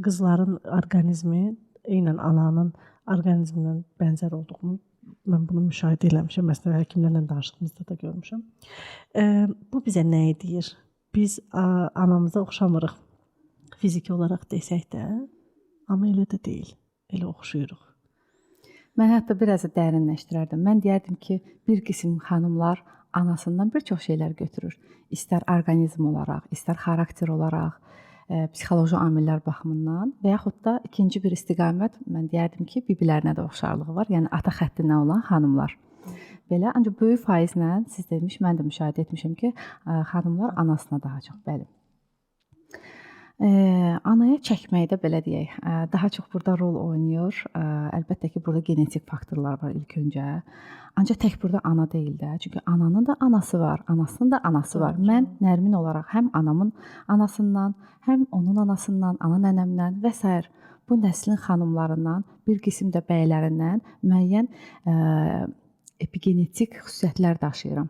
qızların orqanizmi eynən ananın orqanizmindən bənzər olduğunu mən bunu müşahidə eləmişəm. Məsələn, həkimlərlə danışdığımızda da görmüşəm. Bu bizə nəyi deyir? Biz anamıza oxşamırıq fiziki olaraq desək də, amma elə də deyil. Elə oxşuyuruq. Mən hətta biraz da dərinləşdirərdim. Mən deyərdim ki, bir qism xanımlar anasından bir çox şeylər götürür. İstər orqanizm olaraq, istər xarakter olaraq, psixoloji amillər baxımından və yaxud da ikinci bir istiqamət mən deyərdim ki, bibilərinə də oxşarlığı var. Yəni ata xəttindən olan xanımlar. Belə, ancaq böyük faizlə siz demiş, mən də müşahidə etmişəm ki, xanımlar anasına daha çox bəli. Anaya çəkməkdə belə deyək, daha çox burada rol oynayır. Əlbəttə ki, burada genetik faktorlar var ilk öncə. Ancaq tək burada ana deyil də. Çünki ananın da anası var, anasının da anası var. Mən Nərmin olaraq həm anamın anasından, həm onun anasından, ana nənəmdən və s. bu nəslin xanımlarından, bir qism də bəylərindən müəyyən epigenetik xüsusiyyətlər daşıyıram.